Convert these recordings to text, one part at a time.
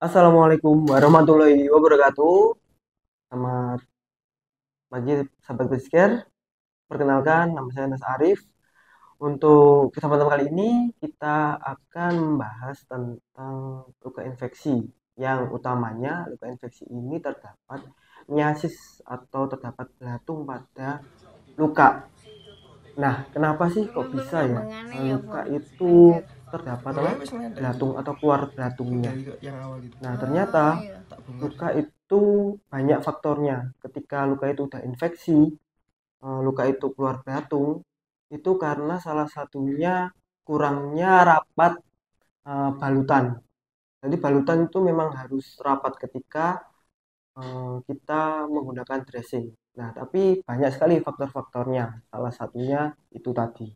Assalamualaikum warahmatullahi wabarakatuh. Selamat pagi sahabat bersikir. Perkenalkan, nama saya Nas Arif. Untuk kesempatan kali ini kita akan membahas tentang luka infeksi. Yang utamanya luka infeksi ini terdapat nyasis atau terdapat belatung pada luka. Nah, kenapa sih kok bisa ya luka itu terdapat belatung atau keluar belatungnya? Nah, ternyata luka itu banyak faktornya. Ketika luka itu udah infeksi, luka itu keluar belatung, itu karena salah satunya kurangnya rapat balutan. Jadi balutan itu memang harus rapat ketika kita menggunakan dressing. Nah, tapi banyak sekali faktor-faktornya. Salah satunya itu tadi.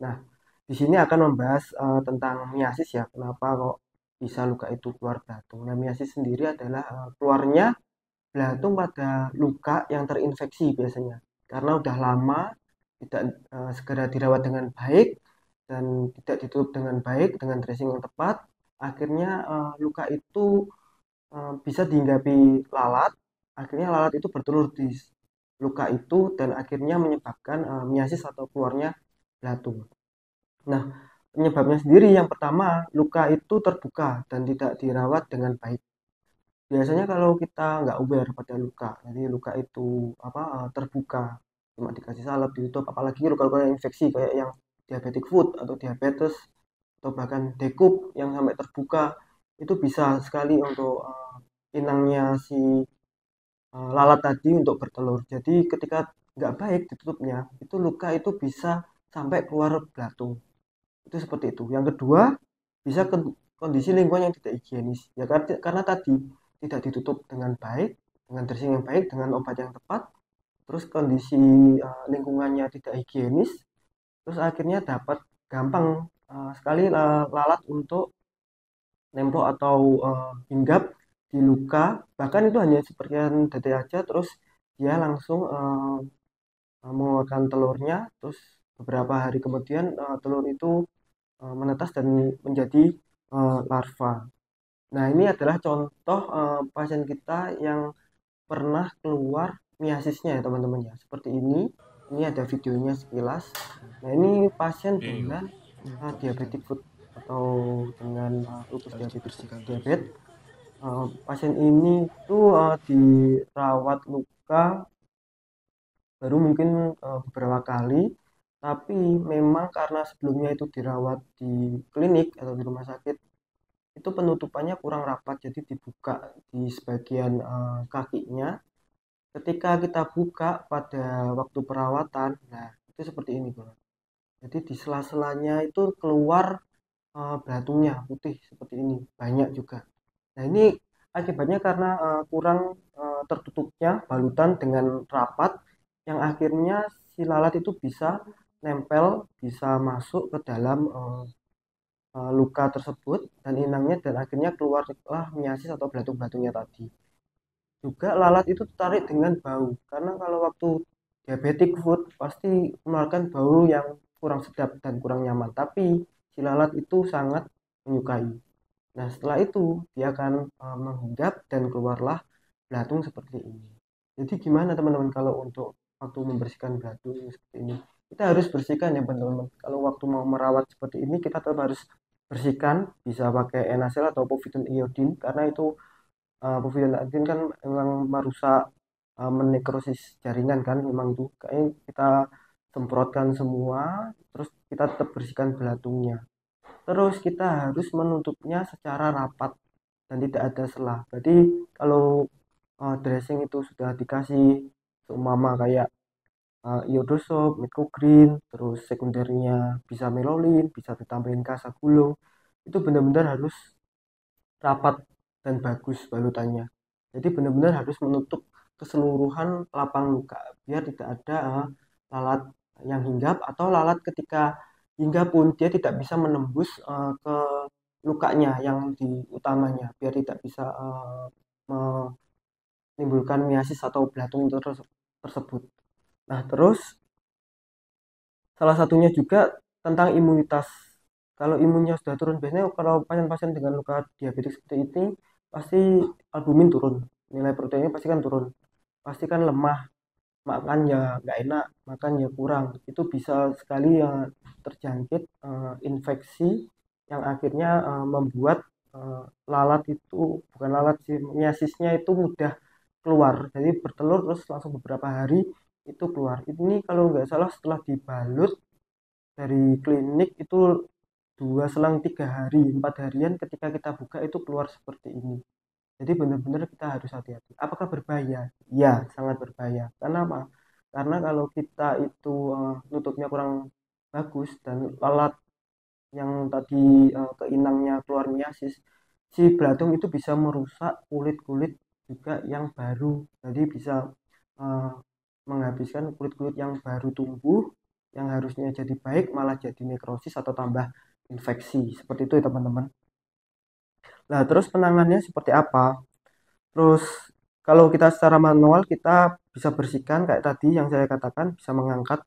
Nah, di sini akan membahas tentang miasis ya. Kenapa kok bisa luka itu keluar belatung? Nah, miasis sendiri adalah keluarnya belatung pada luka yang terinfeksi biasanya. Karena udah lama tidak segera dirawat dengan baik dan tidak ditutup dengan baik dengan dressing yang tepat, akhirnya luka itu bisa dihinggapi lalat, akhirnya lalat itu bertelur di luka itu dan akhirnya menyebabkan miasis atau keluarnya belatung. Nah, penyebabnya sendiri yang pertama, luka itu terbuka dan tidak dirawat dengan baik. Biasanya kalau kita nggak aware pada luka, jadi luka itu terbuka, cuma dikasih salep, ditutup, apalagi luka-luka infeksi kayak yang diabetic foot atau diabetes atau bahkan dekup yang sampai terbuka, itu bisa sekali untuk inangnya si lalat tadi untuk bertelur. Jadi ketika nggak baik ditutupnya, itu luka itu bisa sampai keluar belatung. Itu seperti itu. Yang kedua, bisa kondisi lingkungan yang tidak higienis. Ya karena tadi tidak ditutup dengan baik, dengan dressing yang baik, dengan obat yang tepat, terus kondisi lingkungannya tidak higienis, terus akhirnya dapat gampang sekali lalat untuk nempel atau hinggap di luka, bahkan itu hanya sepersekian detik aja terus dia langsung mengeluarkan telurnya, terus beberapa hari kemudian telur itu menetas dan menjadi larva. Nah, ini adalah contoh pasien kita yang pernah keluar miasisnya ya teman-teman ya. Seperti ini. Ini ada videonya sekilas. Nah, ini pasien dengan diabetic foot atau dengan lupus diabetes. Pasien ini tuh dirawat luka baru mungkin beberapa kali, tapi memang karena sebelumnya itu dirawat di klinik atau di rumah sakit, itu penutupannya kurang rapat, jadi dibuka di sebagian kakinya. Ketika kita buka pada waktu perawatan, nah itu seperti ini bro. Jadi di sela-selanya itu keluar belatungnya putih seperti ini, banyak juga. Nah ini akibatnya karena kurang tertutupnya balutan dengan rapat, yang akhirnya si lalat itu bisa nempel, bisa masuk ke dalam luka tersebut dan inangnya dan akhirnya keluarlah miasis atau belatung-belatungnya tadi. Juga lalat itu tertarik dengan bau karena kalau waktu diabetic foot pasti mengeluarkan bau yang kurang sedap dan kurang nyaman, tapi si lalat itu sangat menyukai. Nah, setelah itu dia akan menghinggap dan keluarlah belatung seperti ini. Jadi gimana teman-teman kalau untuk waktu membersihkan belatung seperti ini? Kita harus bersihkan ya teman-teman. Kalau waktu mau merawat seperti ini kita tetap harus bersihkan, bisa pakai Enacel atau povidone iodine karena itu povidone iodine kan memang merusak menekrosis jaringan kan, memang itu kayaknya kita semprotkan semua, terus kita tetap bersihkan belatungnya. Terus kita harus menutupnya secara rapat dan tidak ada selah. Jadi kalau dressing itu sudah dikasih seumpama kayak iodosob, midcogreen, terus sekundernya bisa melolin, bisa ditambahin kasa gulung, itu benar-benar harus rapat dan bagus balutannya. Jadi benar-benar harus menutup keseluruhan lapang luka biar tidak ada lalat yang hinggap atau lalat ketika hinggap pun dia tidak bisa menembus ke lukanya yang di utamanya biar tidak bisa menimbulkan miasis atau belatung tersebut. Nah, terus salah satunya juga tentang imunitas. Kalau imunnya sudah turun, biasanya kalau pasien-pasien dengan luka diabetes seperti ini pasti albumin turun, nilai proteinnya pasti kan turun, pasti kan lemah, makan ya nggak enak, makan ya kurang, itu bisa sekali ya terjangkit infeksi yang akhirnya membuat lalat itu, bukan lalat sih, miasisnya itu mudah keluar, jadi bertelur terus langsung beberapa hari itu keluar. Ini kalau nggak salah setelah dibalut dari klinik itu 2 selang 3 hari, 4 harian ketika kita buka itu keluar seperti ini. Jadi benar-benar kita harus hati-hati. Apakah berbahaya? Ya, sangat berbahaya. Karena apa? Karena kalau kita itu nutupnya kurang bagus dan lalat yang tadi ke inangnya keluar miasis, si belatung itu bisa merusak kulit-kulit juga yang baru. Jadi bisa eh, menghabiskan kulit-kulit yang baru tumbuh, yang harusnya jadi baik malah jadi nekrosis atau tambah infeksi. Seperti itu ya teman-teman. Nah, terus penanganannya seperti apa? Terus kalau kita secara manual kita bisa bersihkan kayak tadi yang saya katakan, bisa mengangkat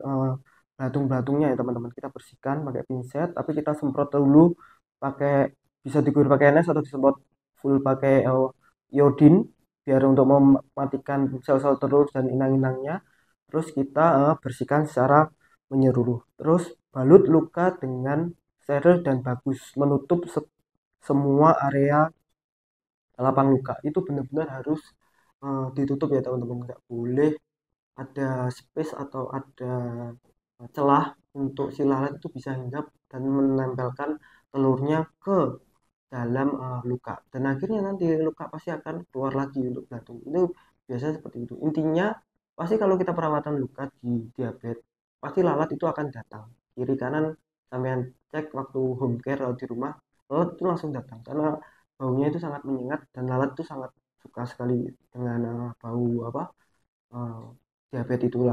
belatung-belatungnya ya teman-teman. Kita bersihkan pakai pinset, tapi kita semprot dulu pakai, bisa diguyur pakai NS atau disemprot full pakai iodin biar untuk mematikan sel-sel telur dan inang-inangnya. Terus kita bersihkan secara menyeluruh. Terus balut luka dengan steril dan bagus, menutup semua area lapang luka. Itu benar-benar harus ditutup ya teman-teman, nggak boleh ada space atau ada celah untuk si lalat itu bisa hinggap dan menempelkan telurnya ke dalam luka, dan akhirnya nanti luka pasti akan keluar lagi untuk belatung. Itu biasanya seperti itu. Intinya pasti kalau kita perawatan luka di diabetes pasti lalat itu akan datang kiri kanan. Sampean cek waktu home care atau di rumah, lalat itu langsung datang karena baunya itu sangat menyengat, dan lalat itu sangat suka sekali dengan bau apa, eh, diabetes itu,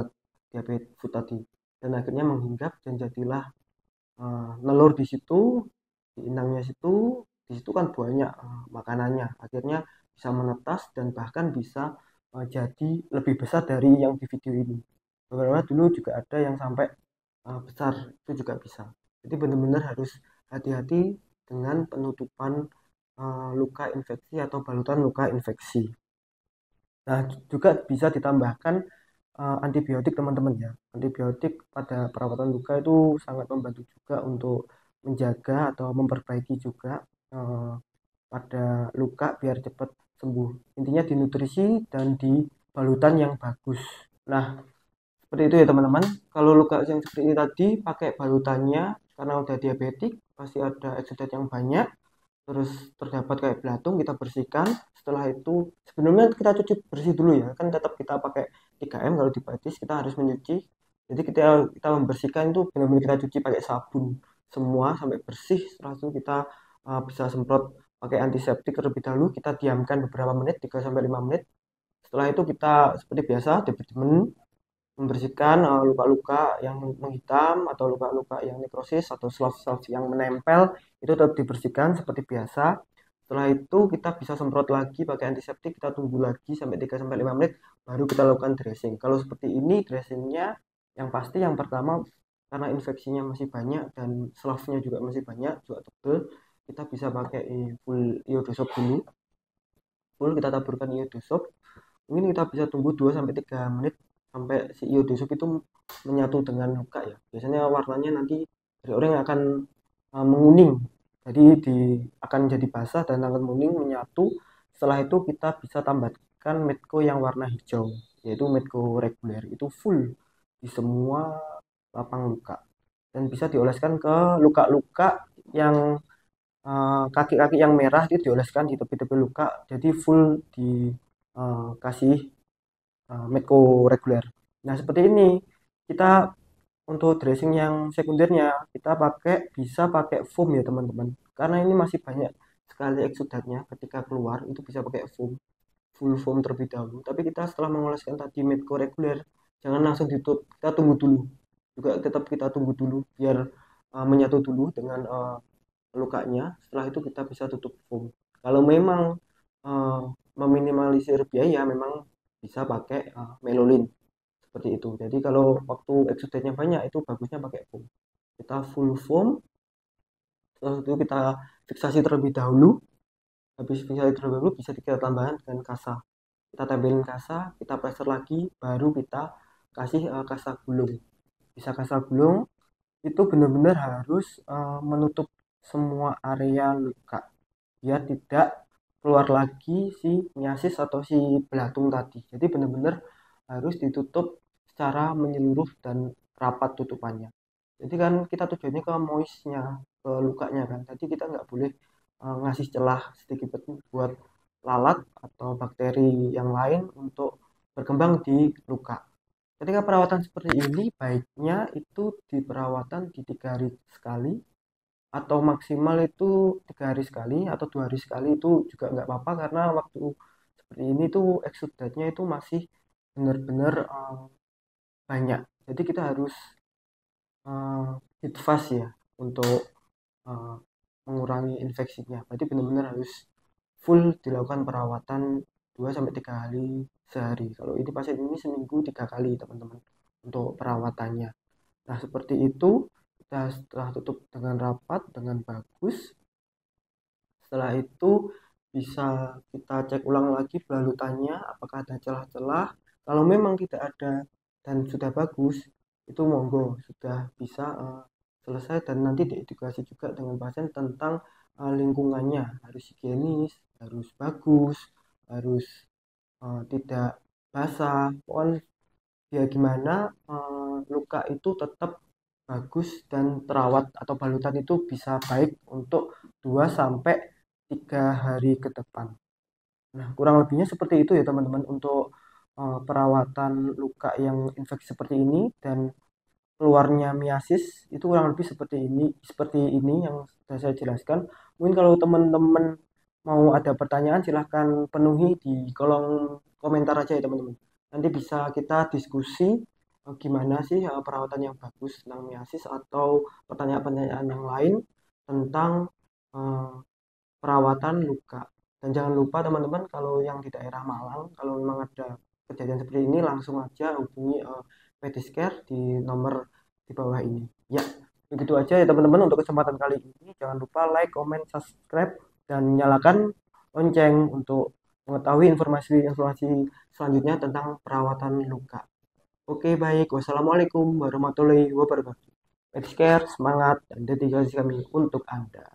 diabetes food tadi, dan akhirnya menghinggap dan jadilah nelur di situ, di inangnya situ. Di situ kan banyak makanannya, akhirnya bisa menetas dan bahkan bisa jadi lebih besar dari yang di video ini. Beberapa dulu juga ada yang sampai besar, itu juga bisa. Jadi benar-benar harus hati-hati dengan penutupan luka infeksi atau balutan luka infeksi. Nah, juga bisa ditambahkan antibiotik teman-teman ya. Antibiotik pada perawatan luka itu sangat membantu juga untuk menjaga atau memperbaiki juga eh, pada luka biar cepat sembuh. Intinya di nutrisi dan di balutan yang bagus. Nah, seperti itu ya teman-teman. Kalau luka yang seperti ini tadi pakai balutannya, karena udah diabetik pasti ada eksudat yang banyak, terus terdapat kayak belatung, kita bersihkan. Setelah itu sebenarnya kita cuci bersih dulu ya, kan tetap kita pakai 3M kalau di batis kita harus mencuci. Jadi kita membersihkan itu benar-benar kita cuci pakai sabun semua sampai bersih. Setelah itu kita bisa semprot pakai antiseptik terlebih dahulu, kita diamkan beberapa menit, 3 sampai 5 menit. Setelah itu kita seperti biasa departemen membersihkan luka-luka yang menghitam atau luka-luka yang nekrosis atau slough-slough yang menempel, itu tetap dibersihkan seperti biasa. Setelah itu kita bisa semprot lagi pakai antiseptik, kita tunggu lagi sampai 3 sampai 5 menit baru kita lakukan dressing. Kalau seperti ini dressingnya yang pasti yang pertama, karena infeksinya masih banyak dan sloughnya juga masih banyak, juga tebal, kita bisa pakai full iodosob dulu. Full kita taburkan iodosob. Mungkin kita bisa tunggu 2 sampai 3 menit sampai si iodosob itu menyatu dengan luka ya. Biasanya warnanya nanti dari orang yang akan menguning. Jadi akan jadi basah dan akan menguning menyatu. Setelah itu kita bisa tambahkan medco yang warna hijau, yaitu medco reguler. Itu full di semua lapang luka dan bisa dioleskan ke luka-luka yang kaki-kaki yang merah, itu dioleskan di tepi-tepi luka. Jadi full dikasih Medco reguler. Nah, seperti ini. Kita untuk dressing yang sekundernya kita bisa pakai foam ya teman-teman. Karena ini masih banyak sekali eksudatnya, ketika keluar itu bisa pakai foam, full foam terlebih dahulu. Tapi kita setelah mengoleskan tadi Medco reguler, jangan langsung ditutup. Kita tunggu dulu. Juga tetap kita tunggu dulu biar menyatu dulu dengan lukanya. Setelah itu kita bisa tutup foam. Kalau memang uh, meminimalisir biaya, memang bisa pakai melolin seperti itu. Jadi kalau waktu exudate banyak itu bagusnya pakai foam. Kita full foam, setelah itu kita fiksasi terlebih dahulu. Habis bisa hidrogen dulu bisa kita tambahkan dengan kasa. Kita tempelin kasa, kita pressure lagi, baru kita kasih kasa gulung. Bisa kasa gulung itu benar-benar harus menutup semua area luka biar tidak keluar lagi si miasis atau si belatung tadi. Jadi benar-benar harus ditutup secara menyeluruh dan rapat tutupannya. Jadi kan kita tujuannya ke moistnya, ke lukanya kan. Jadi kita nggak boleh ngasih celah sedikit buat lalat atau bakteri yang lain untuk berkembang di luka. Ketika perawatan seperti ini, baiknya itu di perawatan di 3 hari sekali atau maksimal itu 3 hari sekali atau 2 hari sekali itu juga nggak apa-apa karena waktu seperti ini tuh exudate-nya itu masih benar-benar banyak. Jadi kita harus hit fast ya untuk uh, mengurangi infeksinya. Berarti benar-benar harus full dilakukan perawatan 2 sampai 3 kali sehari. Kalau ini pasien ini seminggu 3 kali teman-teman untuk perawatannya. Nah seperti itu kita setelah tutup dengan rapat dengan bagus. Setelah itu bisa kita cek ulang lagi belalutannya apakah ada celah-celah. Kalau memang tidak ada dan sudah bagus, itu monggo sudah bisa selesai dan nanti diedukasi juga dengan pasien tentang lingkungannya harus higienis, harus bagus, harus tidak basah. Pokoknya biar gimana luka itu tetap bagus dan terawat atau balutan itu bisa baik untuk 2 sampai 3 hari ke depan. Nah, kurang lebihnya seperti itu ya teman-teman untuk perawatan luka yang infeksi seperti ini dan keluarnya miasis itu kurang lebih seperti ini yang sudah saya jelaskan. Mungkin kalau teman-teman mau ada pertanyaan silahkan penuhi di kolom komentar aja ya teman-teman. Nanti bisa kita diskusi gimana sih perawatan yang bagus tentang miasis atau pertanyaan-pertanyaan yang lain tentang eh, perawatan luka. Dan jangan lupa teman-teman kalau yang di daerah Malang, kalau memang ada kejadian seperti ini langsung aja hubungi Petiscare di nomor di bawah ini. Ya, begitu aja ya teman-teman untuk kesempatan kali ini. Jangan lupa like, comment, subscribe, dan nyalakan lonceng untuk mengetahui informasi-informasi selanjutnya tentang perawatan luka. Oke, baik. Wassalamualaikum warahmatullahi wabarakatuh. Petiscare, semangat dan dedikasi kami untuk Anda.